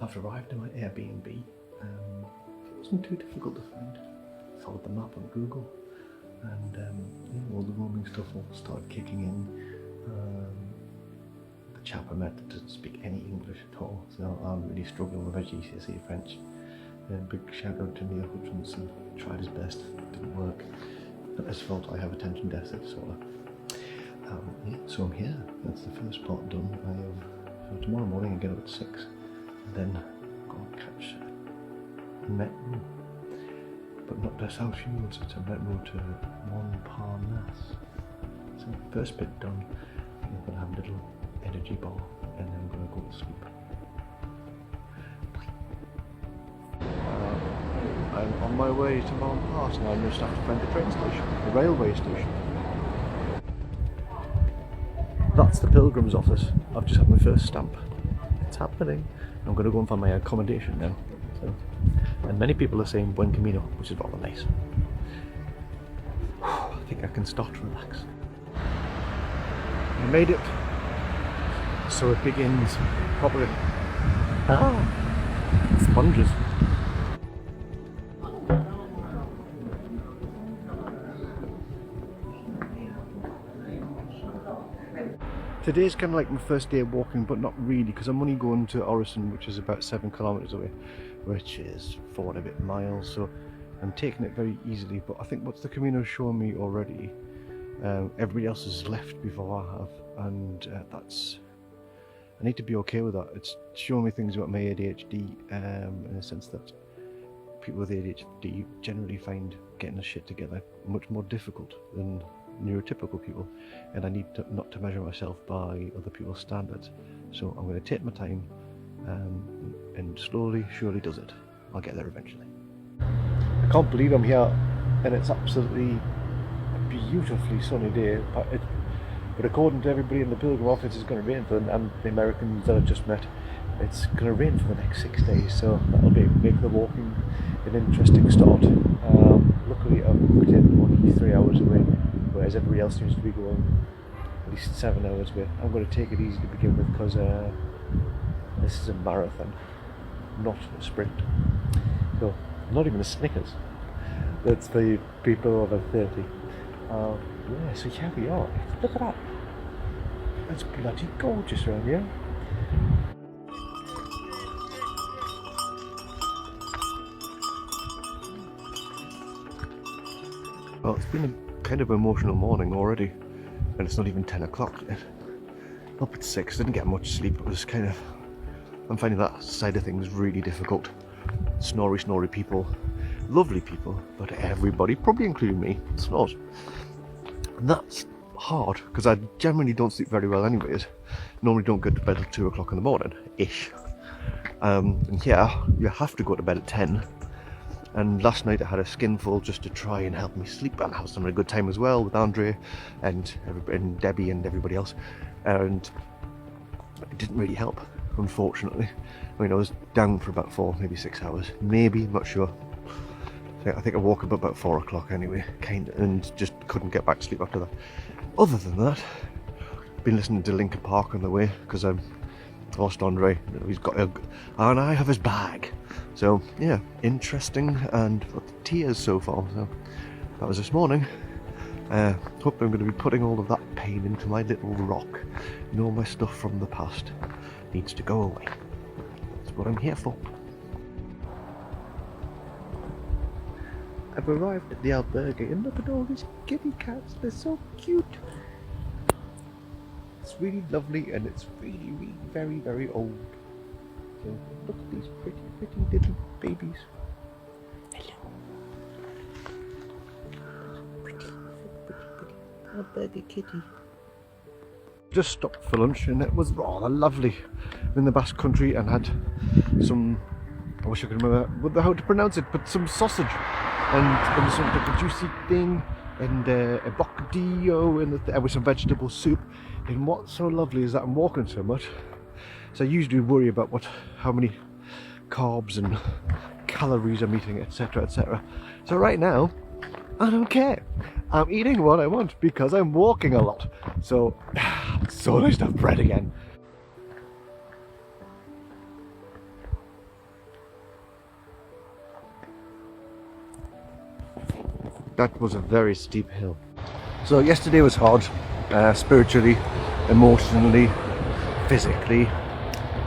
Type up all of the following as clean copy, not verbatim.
I've arrived at my Airbnb. It wasn't too difficult to find. Followed the map on Google, and yeah, all the roaming stuff all started kicking in. The chap I met doesn't speak any English at all, so I'm really struggling with my GCSE French. Big shout out to Neil Hutchinson, tried his best, didn't work. Not his fault, I have attention deficit disorder. Yeah, so I'm here, that's the first part done. So tomorrow morning I get up at 6, and then go and catch a metro, but not to South Shields, it's a metro to Montparnasse. So first bit done, I'm going to have a little energy bar, and then I'm going to go to sleep. I'm on my way to Montparnasse, and I'm just have to find the train station, the railway station. That's the Pilgrim's office. I've just had my first stamp. It's happening. I'm going to go and find my accommodation now. So, and many people are saying buen camino, which is rather nice. I think I can start to relax. I made it. So it begins properly. Sponges. Today's kind of like my first day of walking, but not really, because I'm only going to Orison, which is about 7 kilometers away, which is 4 and a bit miles, so I'm taking it very easily. But I think what's the Camino showing me already, everybody else has left before I have, and I need to be okay with that. It's showing me things about my ADHD, in the sense that people with ADHD generally find getting their shit together much more difficult than neurotypical people, and I need not to measure myself by other people's standards. So I'm going to take my time, and slowly, surely does it. I'll get there eventually. I can't believe I'm here, and it's absolutely a beautifully sunny day, but according to everybody in the Pilgrim office, it's going to rain for them, and the Americans that I've just met, it's going to rain for the next 6 days, so that'll make the walking an interesting start. Luckily I've booked in only 3 hours away, whereas everybody else seems to be going at least 7 hours away. I'm going to take it easy to begin with, because this is a marathon, not a sprint. So, not even a Snickers. That's for people over 30. Yeah, so here we are. Look at that. It's bloody gorgeous around here. Well, it's been a kind of emotional morning already, and it's not even 10 o'clock yet. Up at 6, didn't get much sleep. It was kind of, I'm finding that side of things really difficult. Snory people, lovely people, but everybody, probably including me, snores. And that's hard, because I generally don't sleep very well anyways. Normally don't go to bed at 2 o'clock in the morning, ish. And here, you have to go to bed at 10. And last night I had a skinful just to try and help me sleep, and I was having a good time as well with Andre and Debbie and everybody else, and it didn't really help, unfortunately. I mean, I was down for about 4, maybe 6 hours, maybe, I'm not sure. I think I woke up about 4 o'clock anyway, and just couldn't get back to sleep after that. Other than that, been listening to Linkin Park on the way, because I lost Andre, he's got and I have his bag. So yeah, interesting, and tears so far. So that was this morning. Hope I'm going to be putting all of that pain into my little rock, and all my stuff from the past needs to go away. That's what I'm here for. I've arrived at the albergue, and look at all these kitty cats, they're so cute. It's really lovely, and it's really, really very, very old. So look at these pretty, pretty little babies. Hello. Pretty, pretty albergue kitty. Just stopped for lunch, and it was rather lovely. I'm in the Basque Country, and had some, I wish I could remember how to pronounce it, but some sausage and some like a juicy thing, and a bocadillo, and with some vegetable soup. And what's so lovely is that I'm walking so much, so I usually worry about how many carbs and calories I'm eating, etc, etc. So right now, I don't care. I'm eating what I want because I'm walking a lot. So, it's so nice to have bread again. that was a very steep hill. So yesterday was hard, spiritually, emotionally, physically.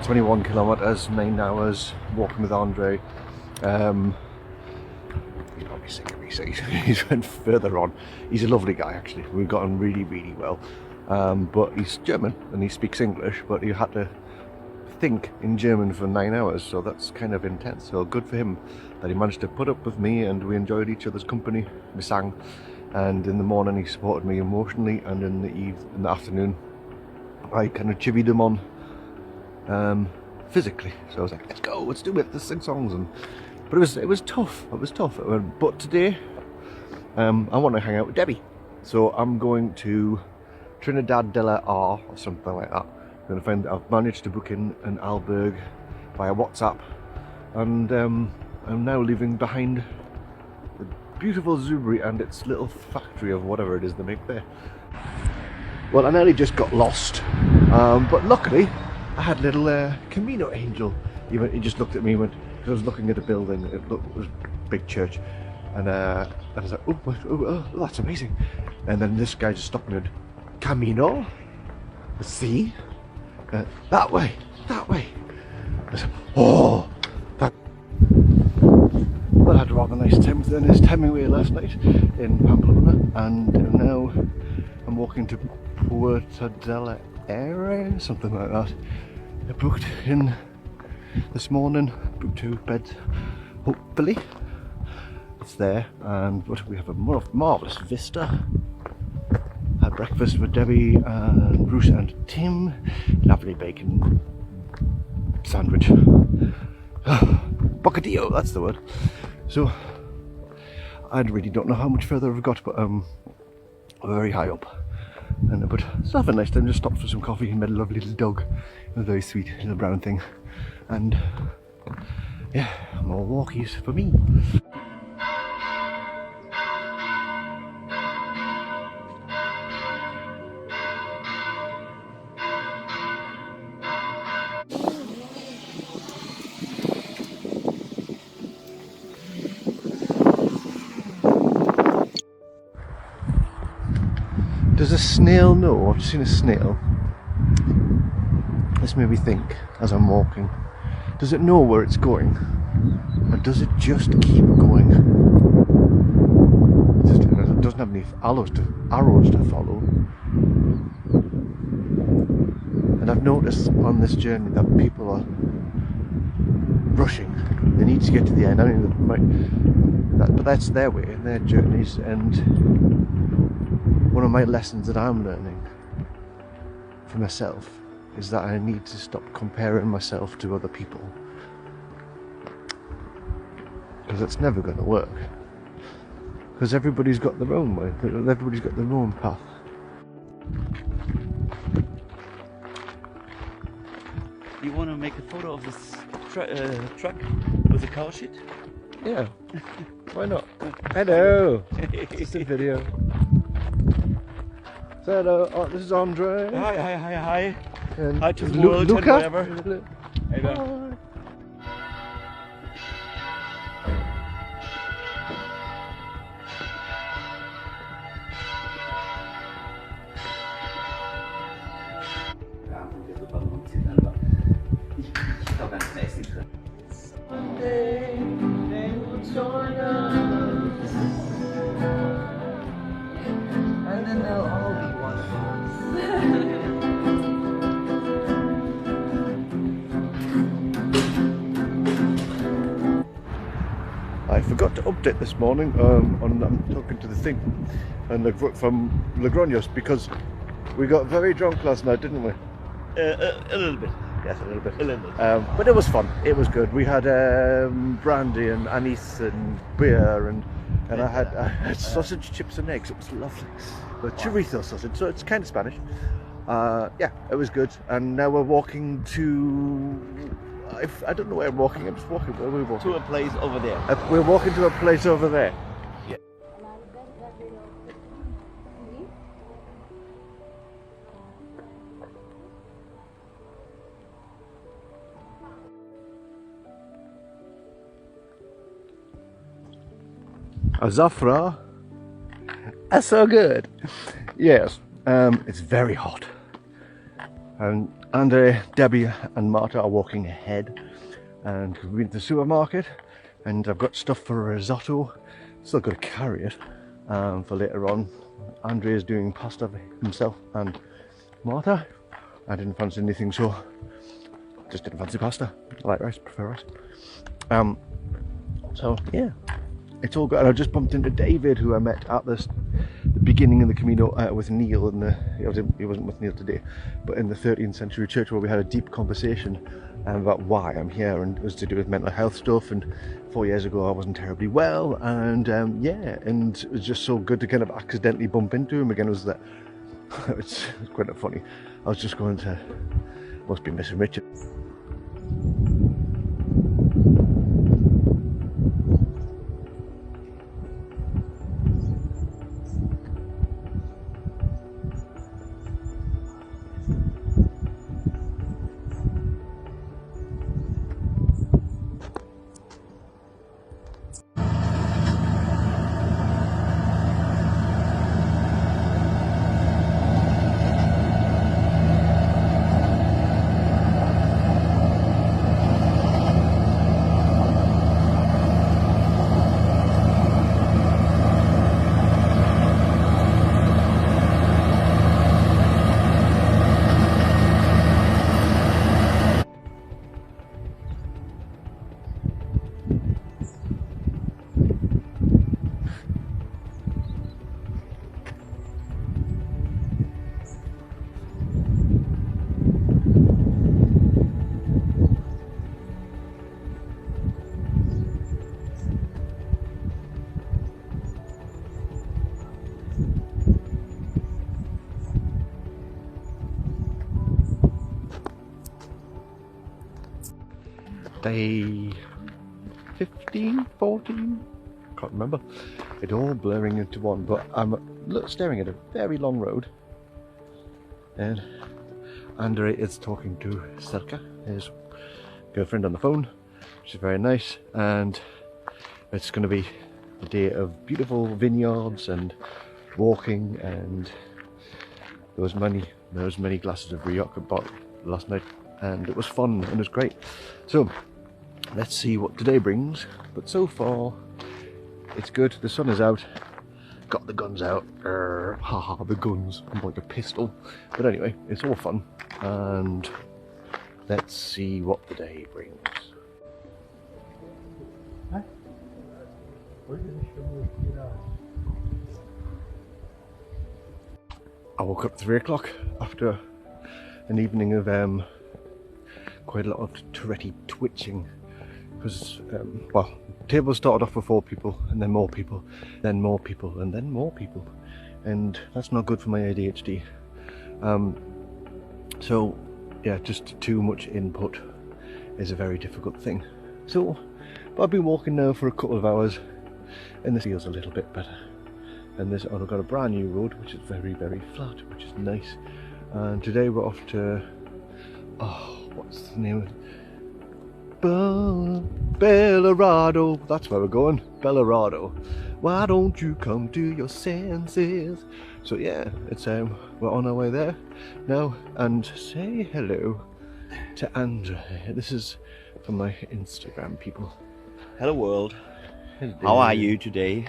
21 kilometers, 9 hours, walking with Andre. He's probably sick of me, so he's went further on. He's a lovely guy, actually. We've got on really, really well. But he's German and he speaks English, but he had to think in German for 9 hours, so that's kind of intense. So good for him that he managed to put up with me, and we enjoyed each other's company. We sang, and in the morning he supported me emotionally, and in the afternoon I kind of chivied him on physically. So I was like, let's go, let's do it, let's sing songs. But it was tough. But today I want to hang out with Debbie, so I'm going to Trinidad de la R or something like that. I've managed to book in an albergue via WhatsApp, and I'm now leaving behind the beautiful Zubri and its little factory of whatever it is they make there. Well, I nearly just got lost, but luckily I had a little Camino angel. He just looked at me and went, because I was looking at a building, it was a big church, and I was like, oh, that's amazing. And then this guy just stopped me and went, Camino? See? That way. I said, oh, that. Well, I had a rather nice time with Ernest Hemingway last night in Pamplona, and now I'm walking to Puerto de la Aire, something like that. I booked in this morning, booked 2 beds, hopefully. It's there, and we have a marvellous vista. Had breakfast with Debbie and Bruce and Tim. Lovely bacon sandwich. Bocadillo, that's the word. So I really don't know how much further I've got, but we're very high up. But it's having a nice time. Just stopped for some coffee and met a lovely little dog, a very sweet little brown thing. And yeah, more walkies for me. Does a snail know? I've just seen a snail. This made me think as I'm walking. Does it know where it's going? Or does it just keep going? It doesn't have any arrows to follow. And I've noticed on this journey that people are rushing. They need to get to the end. I mean, but that's their way and their journeys. And one of my lessons that I'm learning for myself is that I need to stop comparing myself to other people, because it's never going to work, because everybody's got their own way, everybody's got their own path. You want to make a photo of this truck with a car sheet? Yeah, why not? Hello, it's a video. So hello, this is Andre. Hi. And Hi to the world and Luca. whatever. Hey there. Hi. And then they'll all be one of I forgot to update this morning I'm talking to the thing and from Logroños, because we got very drunk last night, didn't we? A little bit. Yes, a little bit. A little bit. But it was fun. It was good. We had brandy and anise and beer, and I had sausage, chips and eggs. It was lovely. But chorizo sausage, so it's kind of Spanish. Yeah, it was good. And now we're walking to... I don't know where I'm walking. I'm just walking. Where are we walking? To a place over there. We're walking to a place over there. Yeah. Azafra That's so good. Yes, it's very hot. And Andre, Debbie and Marta are walking ahead, and we've been to the supermarket, and I've got stuff for a risotto. Still got to carry it for later on. Andre is doing pasta for himself and Marta. I didn't fancy anything, so just didn't fancy pasta. I like rice, prefer rice. So yeah, it's all good. And I just bumped into David, who I met at the beginning of the Camino with Neil. He wasn't with Neil today, but in the 13th century church, where we had a deep conversation about why I'm here, and it was to do with mental health stuff. And 4 years ago I wasn't terribly well, and yeah, and it was just so good to kind of accidentally bump into him again. It was that it's quite funny. I was just going to, must be missing Richard. Day 15, 14, can't remember. It's all blurring into one, but I'm staring at a very long road, and Andre is talking to Fxxk, his girlfriend, on the phone, which is very nice. And it's going to be a day of beautiful vineyards and walking, and there was many glasses of Rioja I bought last night, and it was fun and it was great. So let's see what today brings, but so far it's good. The sun is out, got the guns out, haha, the guns, I'm like a pistol, but anyway, it's all fun, and let's see what the day brings. I woke up at 3 o'clock after an evening of quite a lot of Tourette twitching, because well, the table started off with 4 people, and then more people, then more people, and then more people, and that's not good for my ADHD. So yeah, just too much input is a very difficult thing. So but I've been walking now for a couple of hours, and this feels a little bit better. And this, I've got a brand new road which is very, very flat, which is nice. And today we're off to, oh, what's the name of it? Bellarado. That's where we're going, Bellarado. Why don't you come to your senses? So yeah, it's we're on our way there now. And say hello to Andre. This is for my Instagram people. Hello world. Hello. How are you today?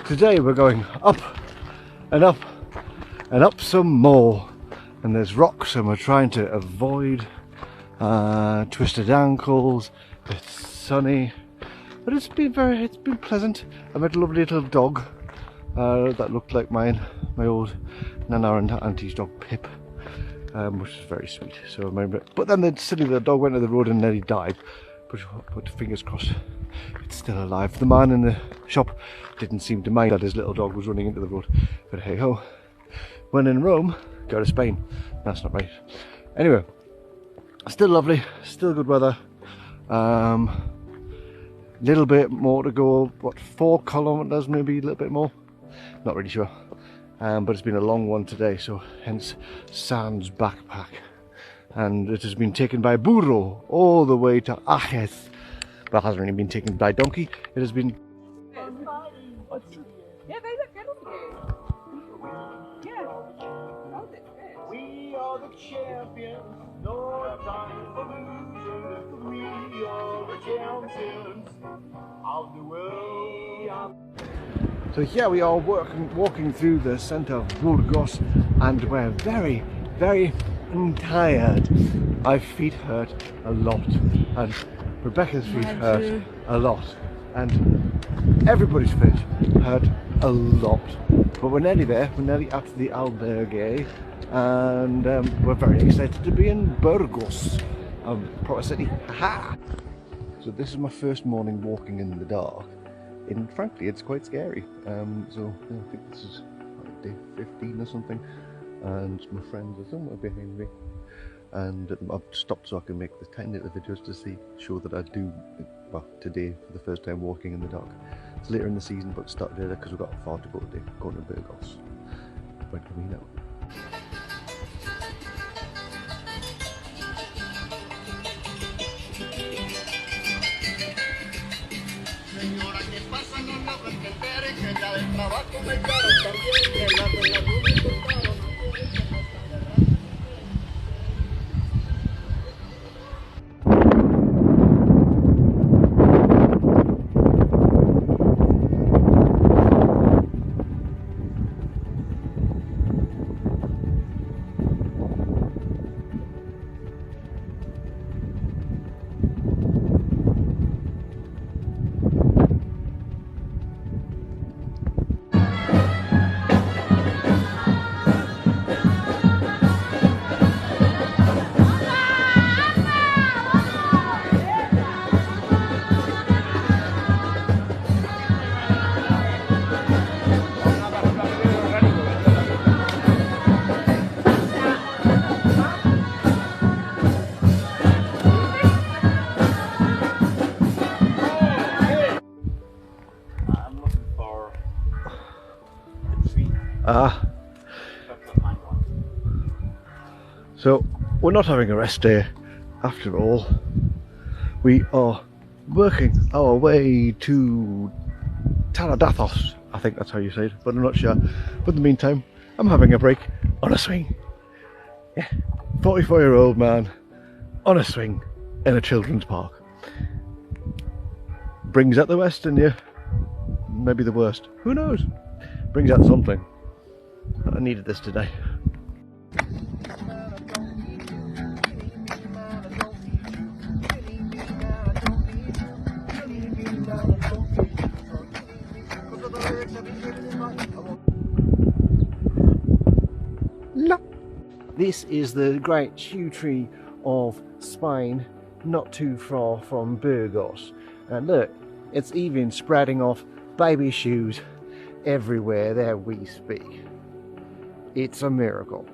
Today we're going up and up and up some more, and there's rocks, and we're trying to avoid twisted ankles. It's sunny, but it's been pleasant. I met a lovely little dog that looked like mine, my old Nana and Auntie's dog Pip, which was very sweet. So I remember it. But then suddenly the dog went to the road and nearly died. But fingers crossed, it's still alive. The man in the shop didn't seem to mind that his little dog was running into the road. But hey ho, when in Rome, go to Spain. That's not right. Anyway, still lovely, still good weather. Little bit more to go, what, 4 kilometers maybe, a little bit more, not really sure, but it's been a long one today, so hence Sans backpack, and it has been taken by burro all the way to Aches. Well, it hasn't really been taken by donkey, it has been... Yeah, they look good on you. Yeah. Oh, it's good. We are the champions, no time for losing. We are the champions of the world. So here we are walking through the centre of Burgos, and we're very, very tired. My feet hurt a lot, and Rebecca's feet hurt a lot, and everybody's feet hurt a lot. But we're nearly there, we're nearly at the albergue, and we're very excited to be in Burgos, a proper city. Ha! So this is my first morning walking in the dark, and frankly it's quite scary. So yeah, I think this is like day 15 or something, and my friends are somewhere behind me, and I've stopped so I can make the tiny little videos to show that I do, well, today for the first time walking in the dark. It's later in the season, but started earlier because we've got far to go today, going to Burgos. Where do we know? So we're not having a rest day after all. We are working our way to Taradathos, I think that's how you say it, but I'm not sure. But in the meantime, I'm having a break on a swing. Yeah, 44-year-old man on a swing in a children's park. Brings out the West in you, maybe the worst, who knows? Brings out something. I needed this today. This is the great yew tree of Spain, not too far from Burgos. And look, it's even spreading off baby shoes everywhere that we speak. It's a miracle.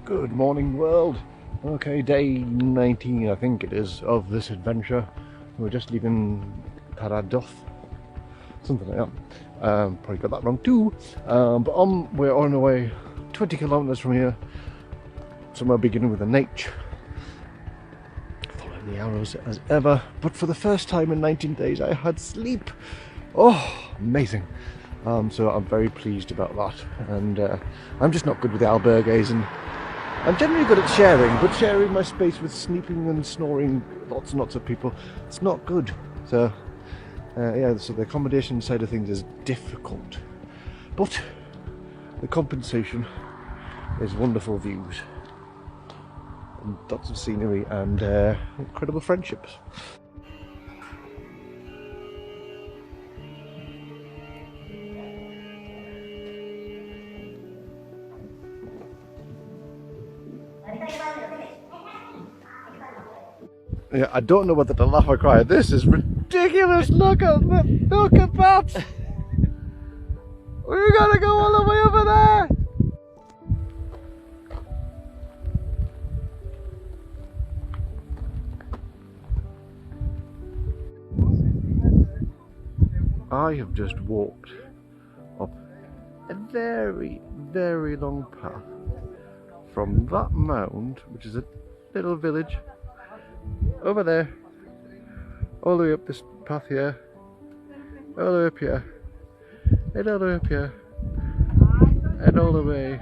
Good morning, world. Okay, day 19 I think it is of this adventure. We're just leaving Paradoth, something like that. Probably got that wrong too. But we're on our way 20 kilometers from here, somewhere beginning with an H. Following the arrows as ever, but for the first time in 19 days I had sleep. Oh, amazing. So I'm very pleased about that, and I'm just not good with the albergues, and I'm generally good at sharing, but sharing my space with sleeping and snoring lots and lots of people, it's not good. So, yeah, so the accommodation side of things is difficult. But the compensation is wonderful views, and lots of scenery, and incredible friendships. Yeah, I don't know whether to laugh or cry. This is ridiculous. Look at that. We gotta go all the way over there. I have just walked up a very, very long path from that mound, which is a little village, over there, all the way up this path here, all the way up here, and all the way up here, and all the way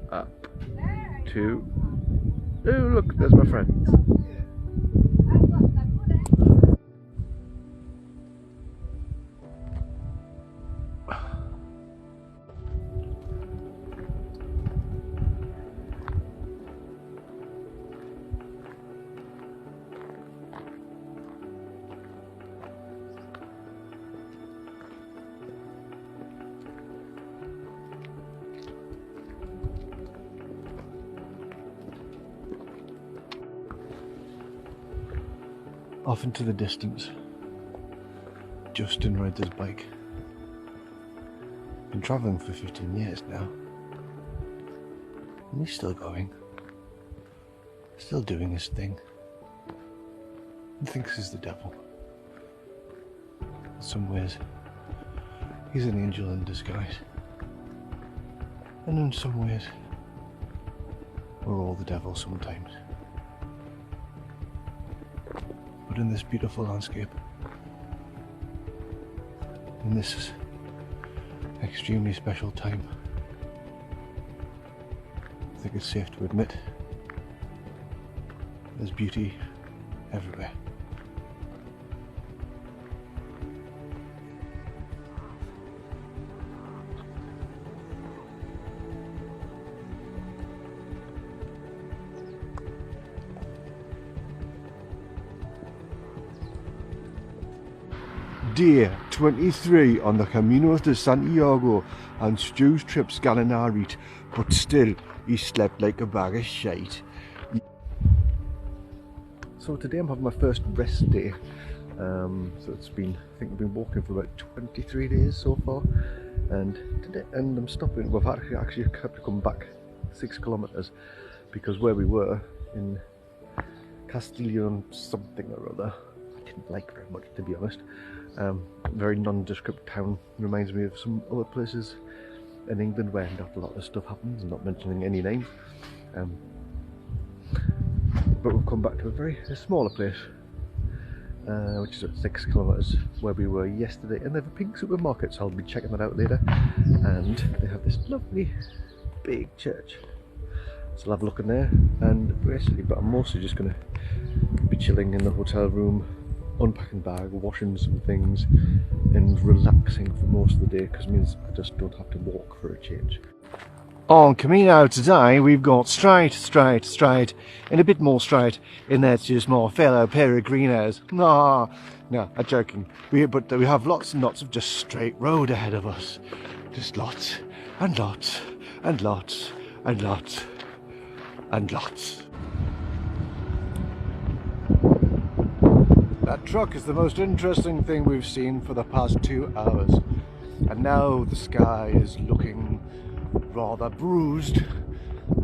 up to, oh look, there's my friends. Off into the distance, Justin rides his bike. Been travelling for 15 years now, and he's still going, still doing his thing. He thinks he's the devil. In some ways, he's an angel in disguise, and in some ways, we're all the devil sometimes. But in this beautiful landscape, in this extremely special time, I think it's safe to admit there's beauty everywhere. Day 23 on the Camino de Santiago and Stu's trip's gone a reet, but still he slept like a bag of shite. So today I'm having my first rest day. So it's been, I think we've been walking for about 23 days so far, and I'm stopping. We've actually had to come back 6 kilometers because where we were in Castellon something or other, I didn't like very much, to be honest. Very nondescript town, reminds me of some other places in England where not a lot of stuff happens, not mentioning any names. But we've come back to a smaller place, which is at 6 kilometers where we were yesterday, and they have a pink supermarket, so I'll be checking that out later. And they have this lovely big church, so I'll have a look in there. And basically, but I'm mostly just going to be chilling in the hotel room, unpacking bag, washing some things, and relaxing for most of the day, because it means I just don't have to walk for a change. On Camino today, we've got straight, and a bit more straight, and that's just more fellow peregrinos. No, I'm joking. But we have lots and lots of just straight road ahead of us. Just lots, and lots, and lots, and lots, and lots. That truck is the most interesting thing we've seen for the past 2 hours. And now the sky is looking rather bruised,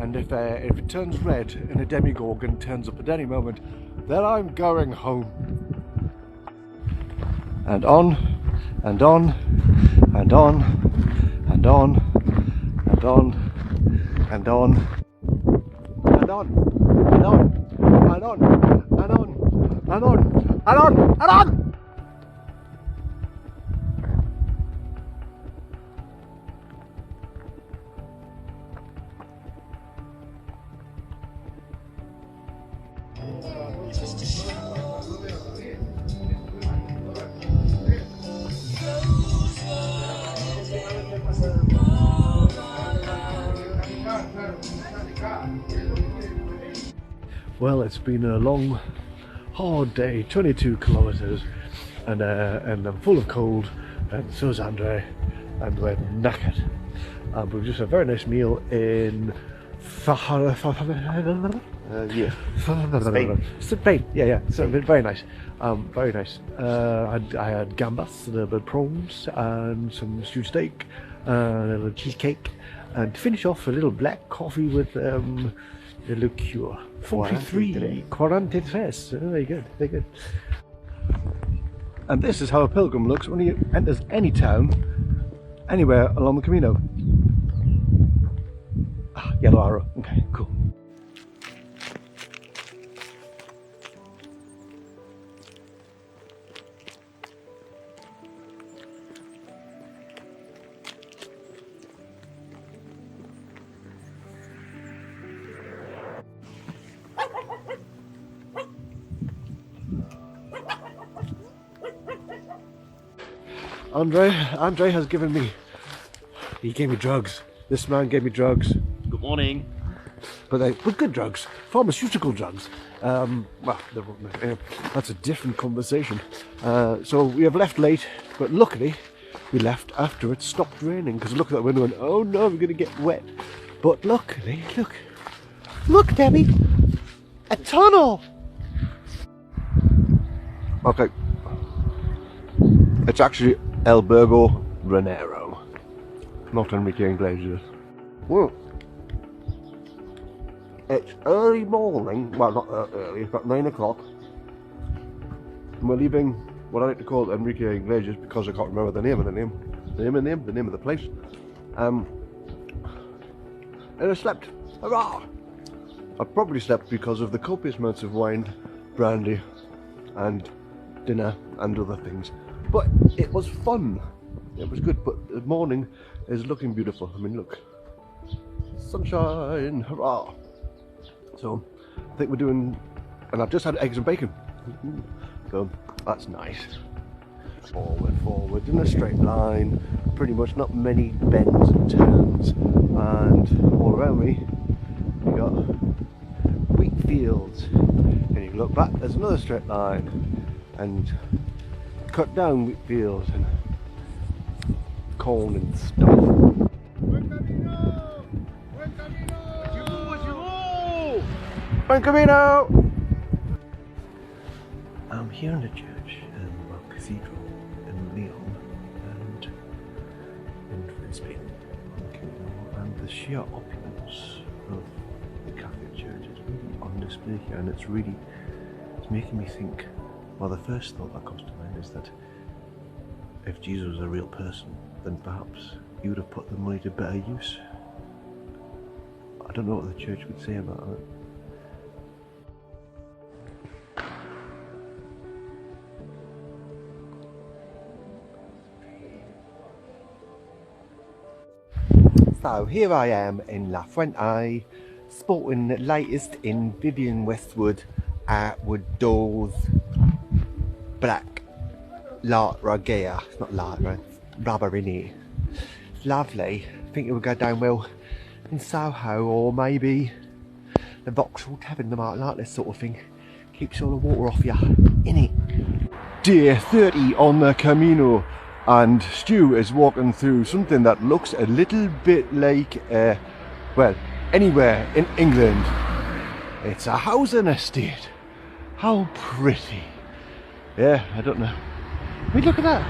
and if it turns red and a demigorgon turns up at any moment, then I'm going home. And on, and on, and on, and on, and on, and on, and on, and on, and on, and on, and on, and on, and on! Well, it's been a long, hard day, 22 kilometres, and I'm full of cold, and so's Andre, and we're knackered. We've just had a very nice meal in Spain. Yeah, so very nice. Very nice. I had gambas, a little bit of prawns, and some stewed steak, and a little cheesecake, and to finish off a little black coffee with the liqueur. 43. Very good, very good. And this is how a pilgrim looks when he enters any town, anywhere along the Camino. Yellow arrow. Okay, cool. Andre has given me, he gave me drugs. This man gave me drugs. Good morning. But they were good drugs, pharmaceutical drugs. Well, that's a different conversation. So we have left late, but luckily we left after it stopped raining, because I looked at that window and oh no, we're going to get wet. But luckily, look Debbie, a tunnel! Okay, it's actually Albergo Ranero, not Enrique Iglesias. Whoa. It's early morning, well not early, it's about 9 o'clock. And we're leaving what I like to call Enrique Iglesias because I can't remember the name of the place. And I slept. Hurrah! I probably slept because of the copious amounts of wine, brandy, and dinner and other things. But it was fun. It was good, but the morning is looking beautiful. I mean, look. Sunshine, hurrah! So, I think we're doing, and I've just had eggs and bacon. So, that's nice. Forward, in a straight line. Pretty much not many bends and turns. And all around me, we got wheat fields. And you can look back, there's another straight line. And cut down wheat fields and corn and stuff. Buen Camino! I'm here in the church in the cathedral in Leon and in Spain, and the sheer opulence of the Catholic Church is really on display here, and it's making me think. Well, the first thought that comes to mind is that if Jesus was a real person, then perhaps he would have put the money to better use. I don't know what the church would say about that. So here I am in La Fuente, sporting the latest in Vivienne Westwood Atwood Doors black La Ragea. It's not La, right? Rubberini. It's lovely. I think it would go down well in Soho, or maybe the Vauxhall Tavern. They might like this sort of thing. Keeps all the water off you, innit? Day 30 on the Camino, and Stu is walking through something that looks a little bit like, well, anywhere in England. It's a housing estate. How pretty. Yeah, I don't know. I mean, look at that.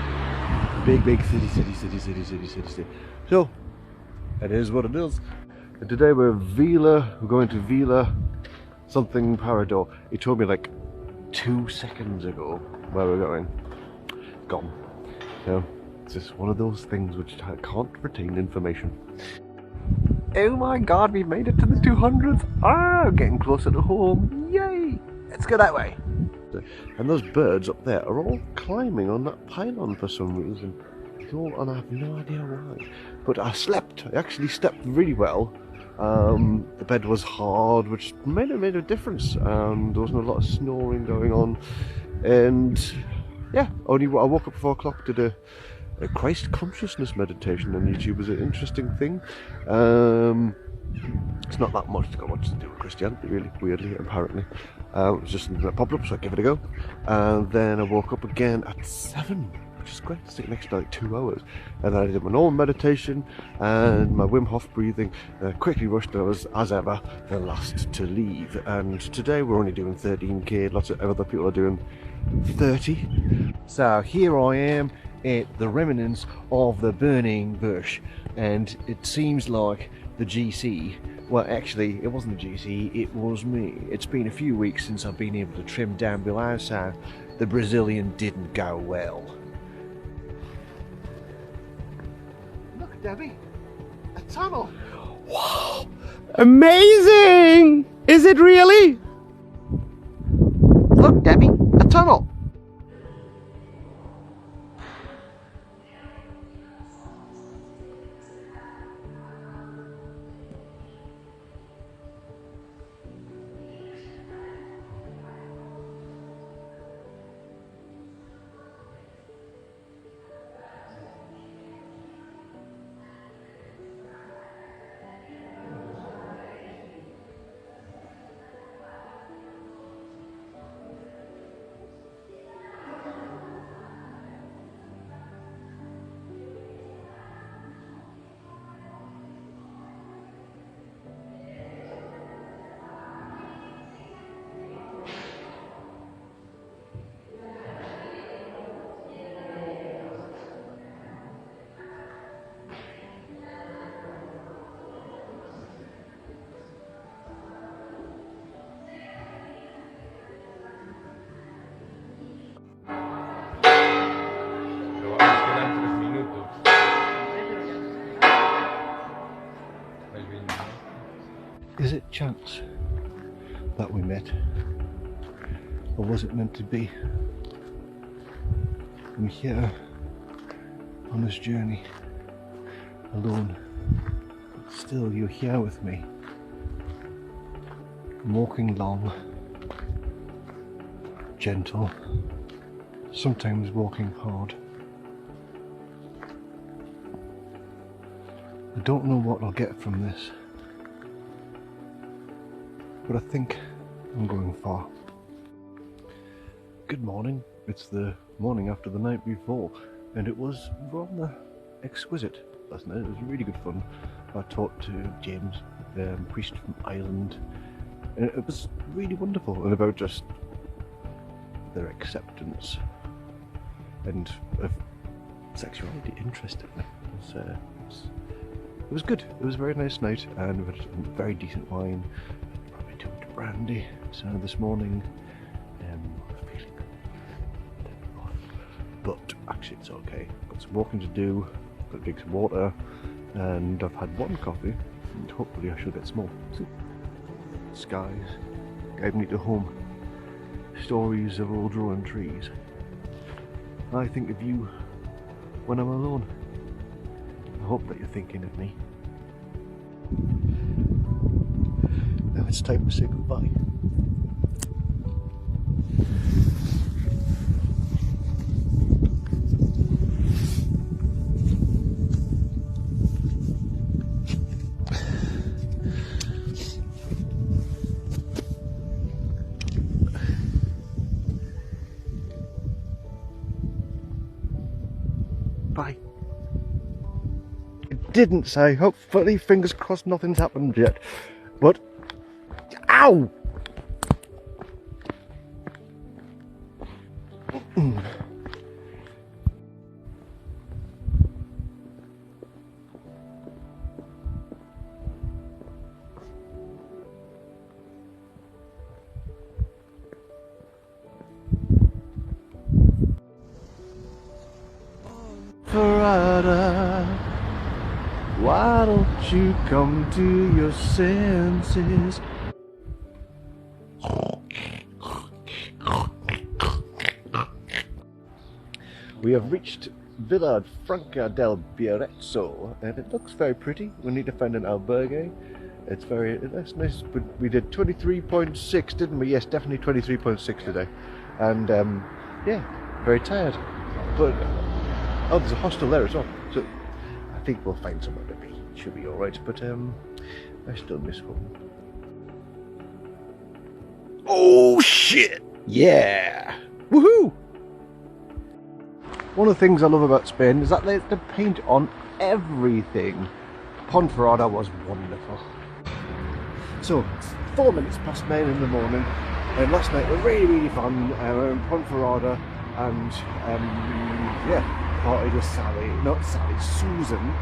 Big city. So, it is what it is. And today we're going to Villa something Parador. He told me like 2 seconds ago where we're going. Gone. You know, it's just one of those things which I can't retain information. Oh my god, we've made it to the 200s! Ah, getting closer to home! Yay! Let's go that way! And those birds up there are all climbing on that pylon for some reason. And I have no idea why. But I actually slept really well. The bed was hard, which made a difference. There wasn't a lot of snoring going on, and yeah, I woke up at 4 o'clock, did a Christ consciousness meditation on YouTube. It was an interesting thing. It's not that much, it's got much to do with Christianity, really, weirdly, apparently. It was just something that popped up, so I gave it a go. And then I woke up again at 7, which is great. It's taken an extra like 2 hours. And then I did my normal meditation and my Wim Hof breathing. Quickly rushed, and I was, as ever, the last to leave. And today we're only doing 13k, lots of other people are doing 30. So here I am at the remnants of the burning bush, and it seems like the GC, well actually it wasn't the GC, it was me. It's been a few weeks since I've been able to trim down below, so the Brazilian didn't go well. Look, Debbie, a tunnel. Wow, amazing! Is it really? Look, Debbie, a tunnel. Is it chance that we met, or was it meant to be? I'm here on this journey, alone, but still you're here with me. I'm walking long, gentle, sometimes walking hard. I don't know what I'll get from this, but I think I'm going far. Good morning. It's the morning after the night before, and it was rather exquisite last night. It was really good fun. I talked to James, priest from Ireland, and it was really wonderful, and about just their acceptance and of sexuality, interestingly. It was good. It was a very nice night, and we had some very decent wine. Probably too much brandy. So this morning, I was feeling a bit off, but actually it's okay. Got some walking to do. Got to drink some water, and I've had one coffee, and hopefully I should get some more. So, skies guide me to home. Stories of old ruined trees. I think of you when I'm alone. I hope that you're thinking of me. Now it's time to say goodbye. Bye. It didn't say, hopefully, fingers crossed, nothing's happened yet. But, ow! Verada, why don't you come to your senses? We have reached Villa Franca del Bierezzo, and it looks very pretty. We need to find an albergue. It's that's nice. But we did 23.6, didn't we? Yes, definitely 23.6 today. And yeah, very tired. But oh, there's a hostel there as well. So I think we'll find somewhere to be. Should be all right. But I still miss home. Oh shit! Yeah! Woohoo! One of the things I love about Spain is that they paint on everything. Ponferrada was wonderful. So, 4 minutes past 9 in the morning, and last night was really fun. We were in Ponferrada, and yeah, partied with Susan,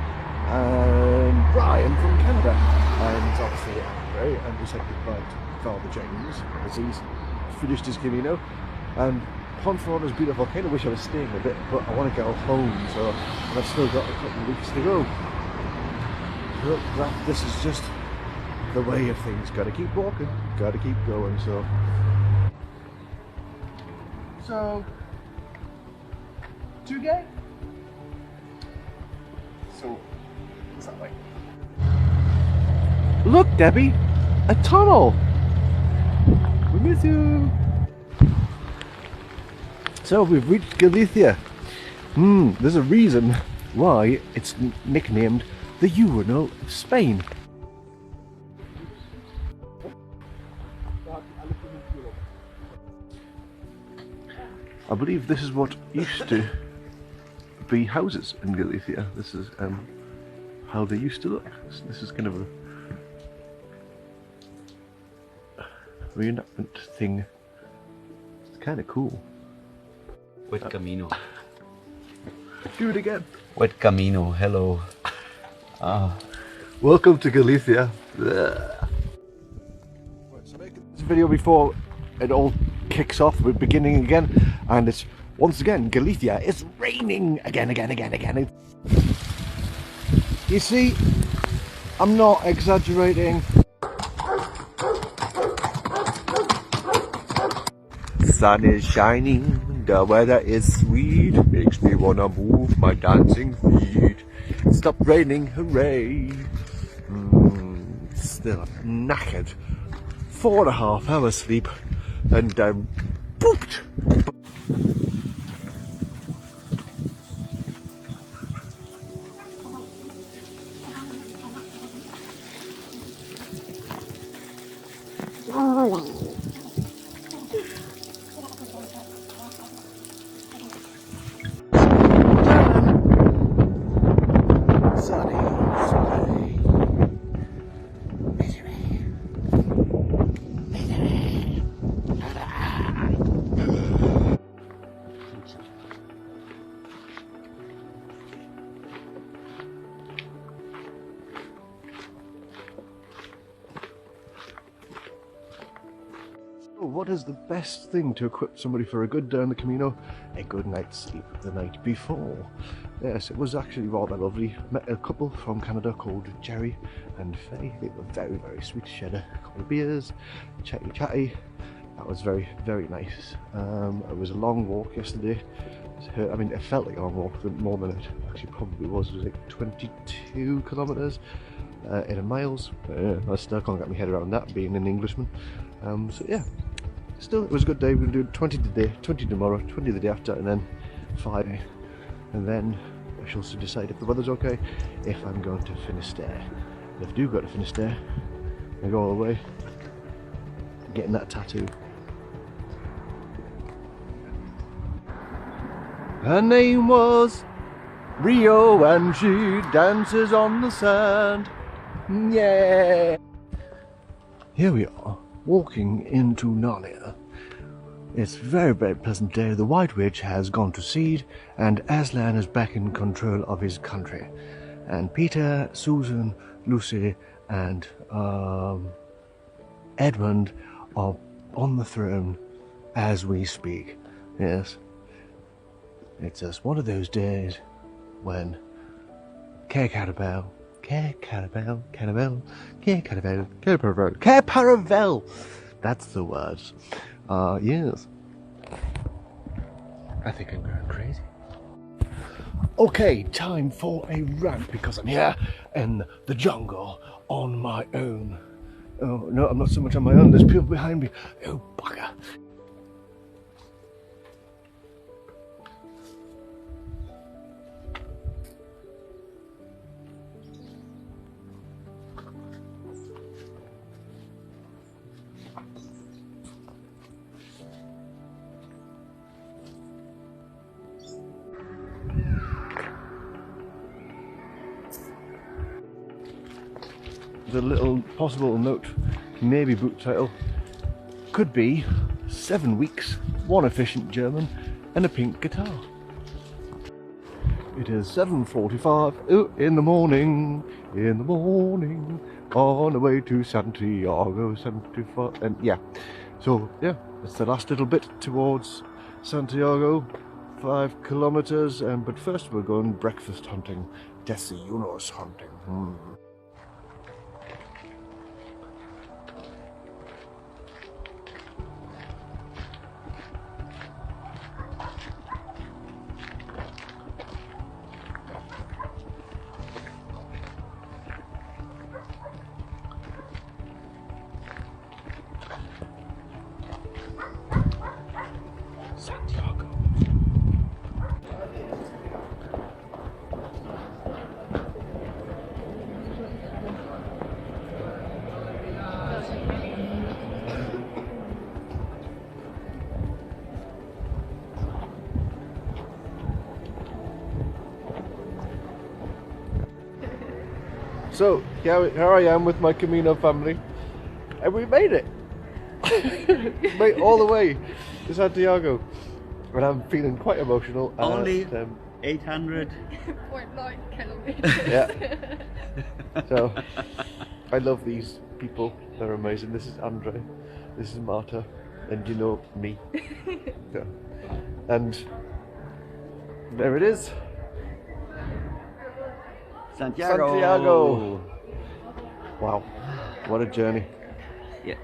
and Brian from Canada, and obviously Andre, and was hectic by Father James as he's finished his Camino. And Ponferrada's beautiful. I kind of wish I was staying a bit, but I want to go home, so and I've still got a couple of weeks to go. So this is just the way of things. Got to keep walking, got to keep going. So 2K. So what's that like? Look, Debbie, a tunnel. We miss you. So we've reached Galicia. There's a reason why it's nicknamed the urinal of Spain. I believe this is what used to be houses in Galicia. This is how they used to look. This is kind of a reenactment thing. It's kind of cool. Wet Camino. Do it again. Wet Camino, hello. Welcome to Galicia. Right, so making this video before it all kicks off, we're beginning again, and it's once again Galicia. It's raining again. You see, I'm not exaggerating. Sun is shining, the weather is sweet, makes me wanna move my dancing feet. Stop raining, hooray! Still knackered. 4.5 hours sleep, and I'm pooped. What is the best thing to equip somebody for a good day on the Camino? A good night's sleep the night before. Yes, it was actually rather lovely. Met a couple from Canada called Jerry and Faye. They were very, very sweet. Shared a couple of beers, chatty. That was very, very nice. It was a long walk yesterday. I mean, it felt like a long walk, more than it actually probably was. It was like 22 kilometres in miles. I still can't get my head around that, being an Englishman. So yeah, still, it was a good day. We're going to do 20 today, 20 tomorrow, 20 the day after, and then 5. And then I shall decide if the weather's okay, if I'm going to Finisterre. And if I do go to Finisterre, I go all the way, getting that tattoo. Her name was Rio, and she dances on the sand. Yeah! Here we are, walking into Narnia. It's a very, very pleasant day. The White Witch has gone to seed, and Aslan is back in control of his country. And Peter, Susan, Lucy, and Edmund are on the throne as we speak. Yes. It's just one of those days when Care Paravel. That's the words. Yes. I think I'm going crazy. Okay, time for a rant because I'm here in the jungle on my own. Oh no, I'm not so much on my own, there's people behind me. Oh bugger. The little possible note, maybe book title, could be 7 weeks, 1 efficient German, and a pink guitar. It is 7:45 in the morning, on the way to Santiago, 75, and yeah. So yeah, it's the last little bit towards Santiago, 5 kilometers, but first we're going breakfast hunting, desayunos hunting. Santiago. So here I am with my Camino family, and we made it. Made all the way to Santiago, and I'm feeling quite emotional. Only 800. 0.9 kilometers. Yeah. So I love these people. They're amazing. This is Andre. This is Marta, and you know me. Yeah. And there it is. Santiago. Wow, what a journey. Yeah.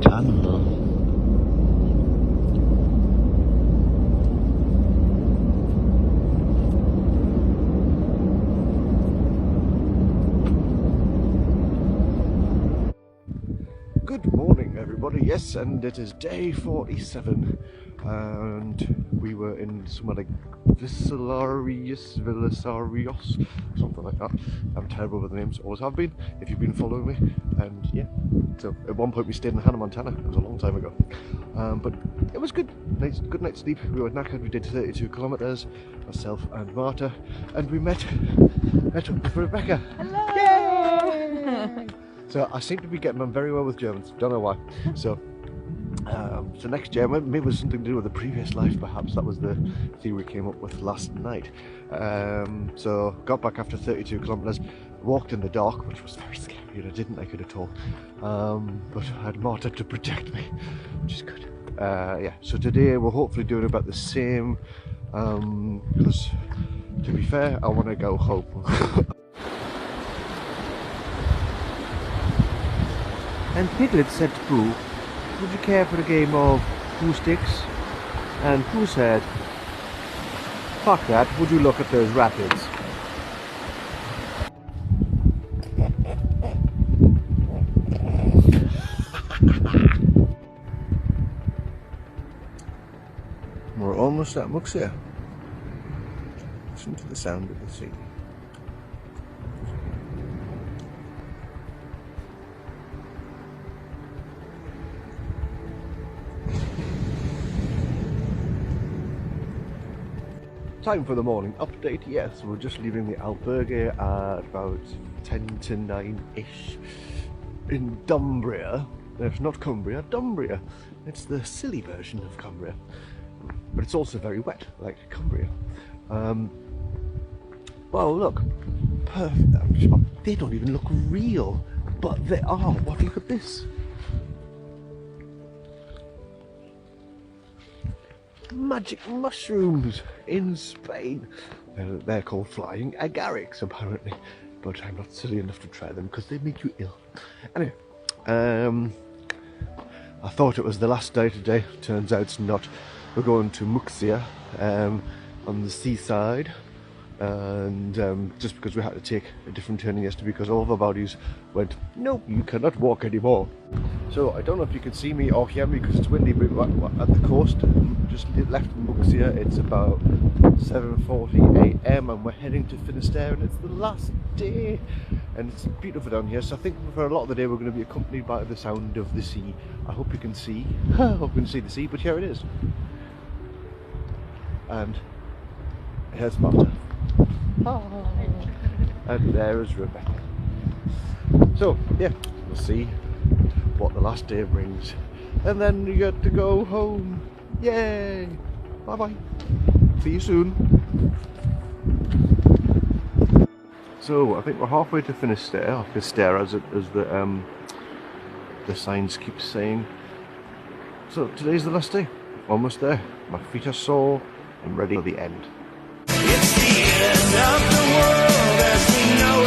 Tunnel. Good morning, everybody. Yes, and it is day 47, and we were in somewhere like Viscelarius, something like that. I'm terrible with the names, always have been, if you've been following me. And yeah, so at one point we stayed in Hannah, Montana. It was a long time ago, but it was good. Good night's sleep. We were knackered. We did 32 kilometers, myself and Marta, and we met up with Rebecca. Hello! Yay! So I seem to be getting on very well with Germans, don't know why. So next year, maybe it was something to do with the previous life, perhaps. That was the theory we came up with last night. So got back after 32 kilometers, walked in the dark, which was very scary, and I didn't like it at all. But I had Marta to protect me, which is good. Yeah, so today we're hopefully doing about the same, because to be fair, I want to go home. And Piglet said to Pooh, would you care for a game of Who Sticks? And Pooh said, fuck that, would you look at those rapids? We're almost at Muxia. Listen to the sound of the sea. Time for the morning update. Yes, we're just leaving the albergue at about 10 to 9-ish in Dumbria. It's not Cumbria, Dumbria. It's the silly version of Cumbria, but it's also very wet, like Cumbria. Well, look, perfect. They don't even look real, but they are. What? Look at this. Magic mushrooms in Spain. They're called flying agarics apparently, but I'm not silly enough to try them because they make you ill. Anyway, I thought it was the last day today. Turns out it's not. We're going to Muxia on the seaside, and just because we had to take a different turning yesterday because all of our bodies went, no, you cannot walk anymore. So I don't know if you can see me or hear me because it's windy, but we're at the coast, just left Muxia. It's about 7:40 AM and we're heading to Finisterre, and it's the last day, and it's beautiful down here. So I think for a lot of the day we're going to be accompanied by the sound of the sea. I hope you can see. I hope you can see the sea, but here it is. And here's Marta. And there is Rebecca. So yeah, we'll see what the last day brings, and then you get to go home. Yay! Bye bye. See you soon. So I think we're halfway to Finisterre, as the signs keep saying. So today's the last day. Almost there. My feet are sore. I'm ready for the end. It's the end of the world as we know